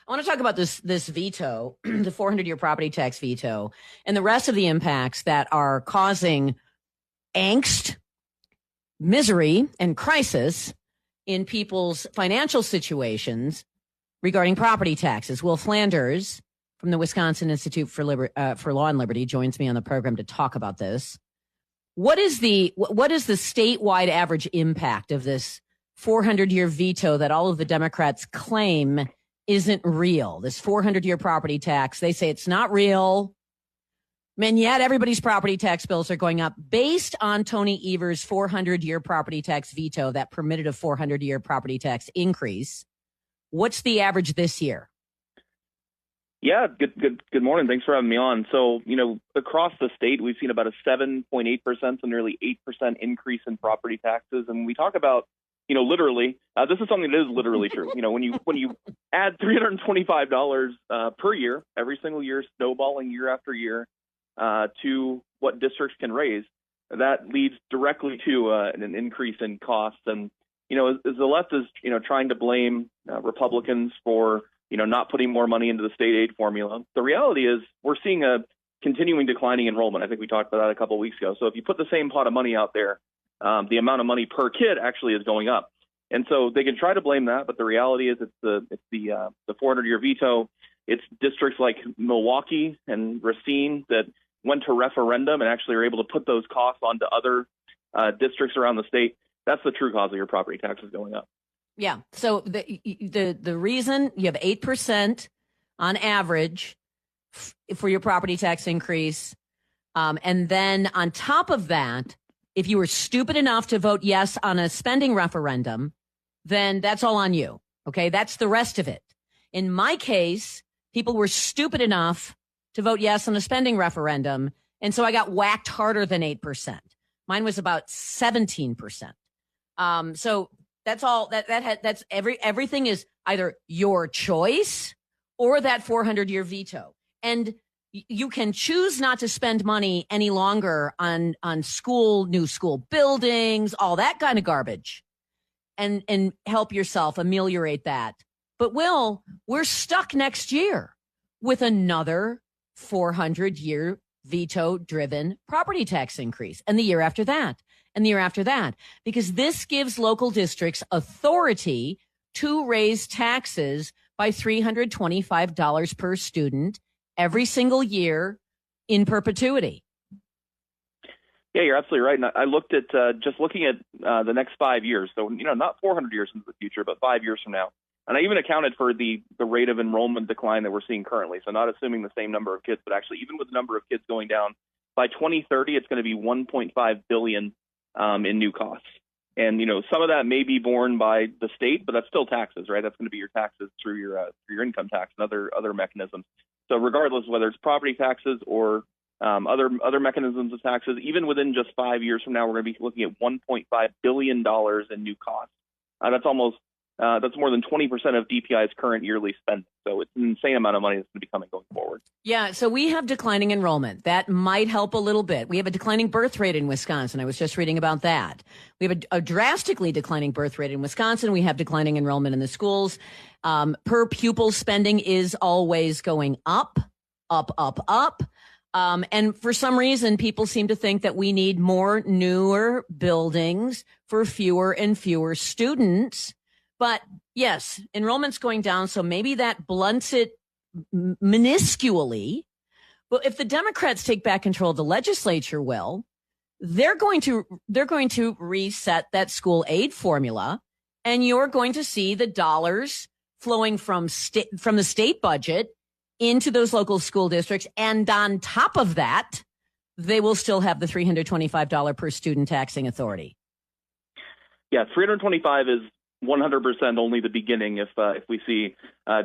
I want to talk about this veto, the 400-year property tax veto, and the rest of the impacts that are causing angst, misery, and crisis in people's financial situations regarding property taxes. Will Flanders from the Wisconsin Institute for Law and Liberty joins me on the program to talk about this. What is the statewide average impact of this 400-year veto that all of the Democrats claim isn't real? This 400-year property tax, they say it's not real. And yet everybody's property tax bills are going up based on Tony Evers' 400-year property tax veto that permitted a 400-year property tax increase. What's the average this year? Yeah, good morning. Thanks for having me on. So, across the state, we've seen about a 7.8%, so nearly 8% increase in property taxes. And when we talk about, literally, this is something that is literally true. When you add $325 per year, every single year, snowballing year after year, to what districts can raise, that leads directly to an increase in costs. And, as the left is, trying to blame Republicans for not putting more money into the state aid formula, the reality is we're seeing a continuing declining enrollment. I think we talked about that a couple of weeks ago. So if you put the same pot of money out there, the amount of money per kid actually is going up. And so they can try to blame that, but the reality is it's the 400-year veto. It's districts like Milwaukee and Racine that went to referendum and actually are able to put those costs onto other districts around the state. That's the true cause of your property taxes going up. Yeah. So the reason you have 8% on average for your property tax increase, and then on top of that, if you were stupid enough to vote yes on a spending referendum, then that's all on you. Okay, that's the rest of it. In my case, people were stupid enough to vote yes on a spending referendum, and so I got whacked harder than 8%. Mine was about 17%. So that's all that's everything is either your choice or that 400-year veto. And you can choose not to spend money any longer on new school buildings, all that kind of garbage, and help yourself ameliorate that. But we're stuck next year with another 400-year veto-driven property tax increase, and the year after that. And the year after that, because this gives local districts authority to raise taxes by $325 per student every single year in perpetuity. Yeah, you're absolutely right. And I looked at just looking at the next 5 years. So, not 400 years into the future, but 5 years from now. And I even accounted for the rate of enrollment decline that we're seeing currently. So not assuming the same number of kids, but actually even with the number of kids going down, by 2030, it's going to be $1.5 billion in new costs. And, some of that may be borne by the state, but that's still taxes, right? That's going to be your taxes through your income tax and other mechanisms. So regardless, whether it's property taxes or other mechanisms of taxes, even within just 5 years from now, we're going to be looking at $1.5 billion in new costs. That's more than 20% of DPI's current yearly spending. So it's an insane amount of money that's going to be coming going forward. Yeah, so we have declining enrollment. That might help a little bit. We have a declining birth rate in Wisconsin. I was just reading about that. We have a drastically declining birth rate in Wisconsin. We have declining enrollment in the schools. Per pupil spending is always going up. And for some reason, people seem to think that we need more newer buildings for fewer and fewer students. But yes, enrollment's going down, so maybe that blunts it minusculely. But if the Democrats take back control of the legislature, they're going to reset that school aid formula, and you're going to see the dollars flowing from the state budget into those local school districts. And on top of that, they will still have the $325 per student taxing authority. Yeah, $325 is 100% only the beginning. If we see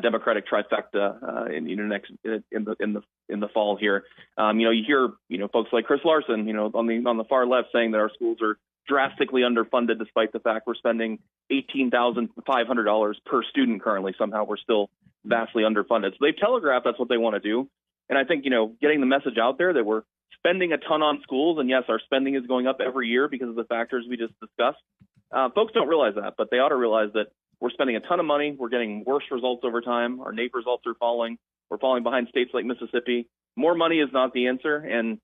Democratic trifecta in the fall here, you hear folks like Chris Larson, on the far left saying that our schools are drastically underfunded, despite the fact we're spending $18,500 per student currently. Somehow we're still vastly underfunded. So they've telegraphed that's what they want to do, and I think getting the message out there that we're spending a ton on schools, and yes, our spending is going up every year because of the factors we just discussed. Folks don't realize that, but they ought to realize that we're spending a ton of money. We're getting worse results over time. Our NAEP results are falling. We're falling behind states like Mississippi. More money is not the answer. And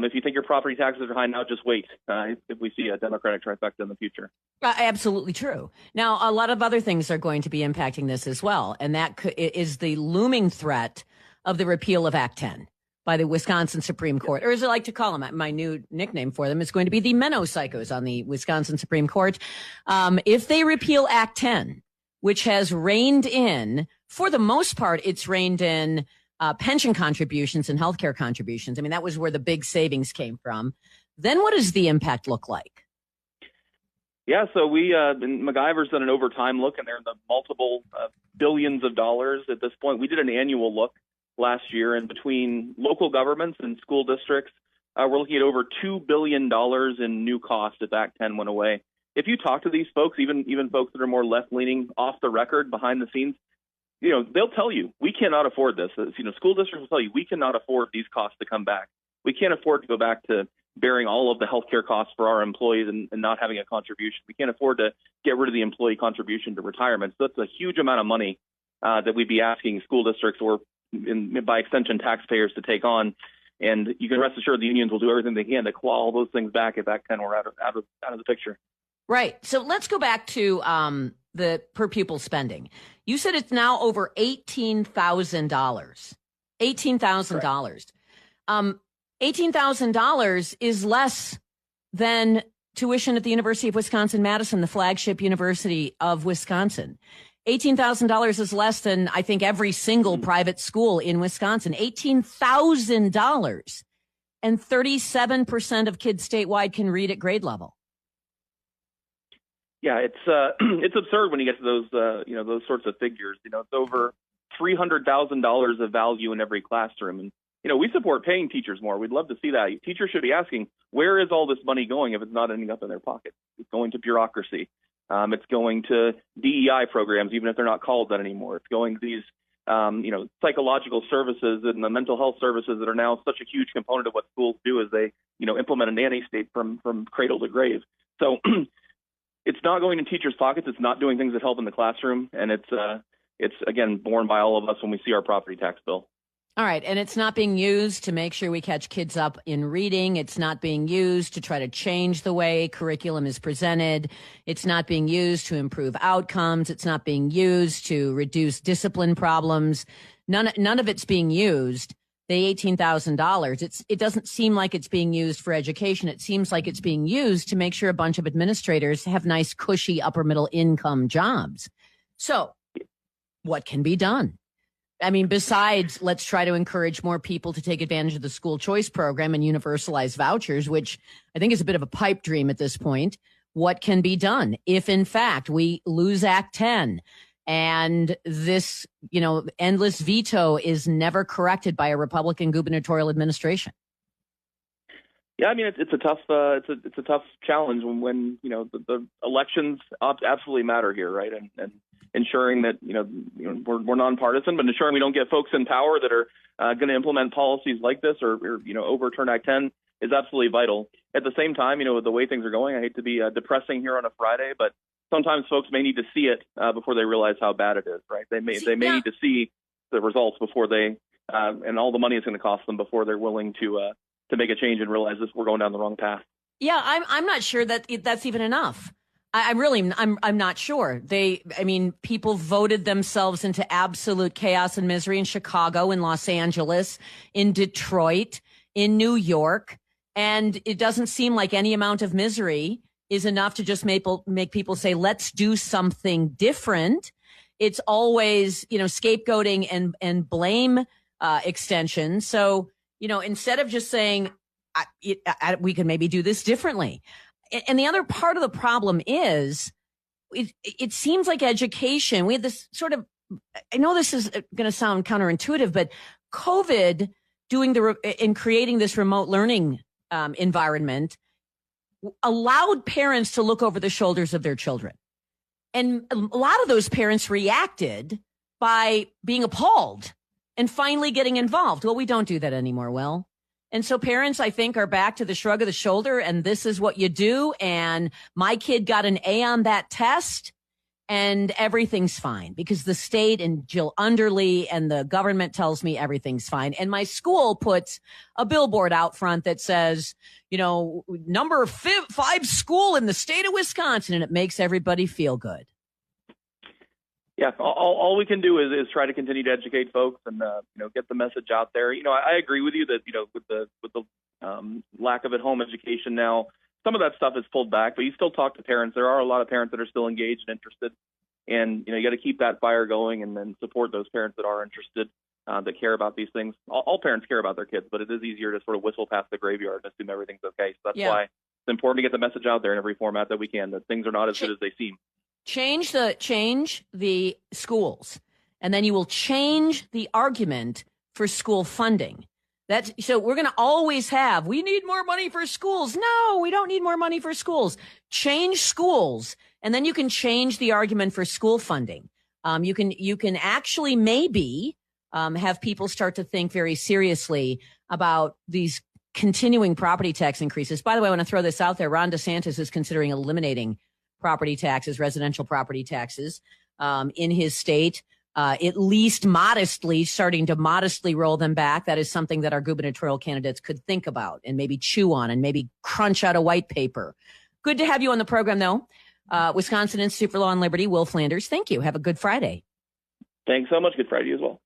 if you think your property taxes are high now, just wait if we see a Democratic trifecta in the future. Absolutely true. Now, a lot of other things are going to be impacting this as well. And that is the looming threat of the repeal of Act 10 by the Wisconsin Supreme Court, or as I like to call them, my new nickname for them is going to be the Menno-psychos on the Wisconsin Supreme Court. If they repeal Act 10, which has reined in, for the most part, it's reined in pension contributions and healthcare contributions. I mean, that was where the big savings came from. Then what does the impact look like? Yeah, so MacGyver's done an overtime look, and they're in the multiple billions of dollars at this point. We did an annual look last year, and between local governments and school districts, we're looking at over $2 billion in new costs if Act 10 went away. If you talk to these folks, even folks that are more left-leaning, off the record, behind the scenes, they'll tell you, we cannot afford this. School districts will tell you, we cannot afford these costs to come back. We can't afford to go back to bearing all of the healthcare costs for our employees and not having a contribution. We can't afford to get rid of the employee contribution to retirement. So that's a huge amount of money that we'd be asking school districts or by extension taxpayers to take on. And you can rest assured the unions will do everything they can to claw all those things back if Act 10 were out of the picture. Right. So let's go back to the per pupil spending. You said it's now over $18,000. $18,000. $18,000 is less than tuition at the University of Wisconsin-Madison, the flagship university of Wisconsin. $18,000 is less than, I think, every single private school in Wisconsin. $18,000. And 37% of kids statewide can read at grade level. Yeah, it's absurd when you get to those those sorts of figures. It's over $300,000 of value in every classroom, and we support paying teachers more. We'd love to see that. Teachers should be asking, where is all this money going if it's not ending up in their pockets? It's going to bureaucracy. It's going to DEI programs, even if they're not called that anymore. It's going to these psychological services and the mental health services that are now such a huge component of what schools do as they implement a nanny state from cradle to grave. So. It's not going in teachers' pockets. It's not doing things that help in the classroom. And it's again, borne by all of us when we see our property tax bill. All right. And it's not being used to make sure we catch kids up in reading. It's not being used to try to change the way curriculum is presented. It's not being used to improve outcomes. It's not being used to reduce discipline problems. None of it's being used. The $18,000, it doesn't seem like it's being used for education. It seems like it's being used to make sure a bunch of administrators have nice, cushy, upper middle income jobs. So what can be done? I mean, besides, let's try to encourage more people to take advantage of the school choice program and universalize vouchers, which I think is a bit of a pipe dream at this point. What can be done if, in fact, we lose Act 10? And this, endless veto is never corrected by a Republican gubernatorial administration. Yeah, I mean, it's a tough challenge when the elections absolutely matter here, right? And ensuring that we're nonpartisan, but ensuring we don't get folks in power that are going to implement policies like this or overturn Act 10 is absolutely vital. At the same time, the way things are going, I hate to be depressing here on a Friday, but sometimes folks may need to see it before they realize how bad it is, right? They may need to see the results before they and all the money it's going to cost them before they're willing to make a change and realize we're going down the wrong path. Yeah, I'm not sure that that's even enough. I'm not sure. People voted themselves into absolute chaos and misery in Chicago, in Los Angeles, in Detroit, in New York, and it doesn't seem like any amount of misery is enough to just make people say, let's do something different. It's always, scapegoating and blame extension. So, instead of just saying, we can maybe do this differently. And the other part of the problem is, it seems like education, we had this sort of, I know this is going to sound counterintuitive, but COVID in creating this remote learning environment allowed parents to look over the shoulders of their children. And a lot of those parents reacted by being appalled and finally getting involved. Well, we don't do that anymore, Will. And so parents, I think, are back to the shrug of the shoulder, and this is what you do. And my kid got an A on that test. and everything's fine because the state and Jill Underly and the government tells me everything's fine. And my school puts a billboard out front that says, number 5 school in the state of Wisconsin, and it makes everybody feel good. Yeah, all we can do is try to continue to educate folks and get the message out there. I agree with you that with the lack of at-home education now, some of that stuff is pulled back, but you still talk to parents. There are a lot of parents that are still engaged and interested, and you got to keep that fire going and then support those parents that are interested, that care about these things. All parents care about their kids, but it is easier to sort of whistle past the graveyard and assume everything's okay. So that's why it's important to get the message out there in every format that we can, that things are not as good as they seem. Change the schools, and then you will change the argument for school funding. So we're going to always have, we need more money for schools. No, we don't need more money for schools. Change schools, and then you can change the argument for school funding. You can actually maybe have people start to think very seriously about these continuing property tax increases. By the way, I want to throw this out there. Ron DeSantis is considering eliminating property taxes, residential property taxes, in his state, at least starting to modestly roll them back. That is something that our gubernatorial candidates could think about and maybe chew on and maybe crunch out a white paper. Good to have you on the program, though. Wisconsin Institute for Law and Liberty, Will Flanders. Thank you. Have a good Friday. Thanks so much. Good Friday as well.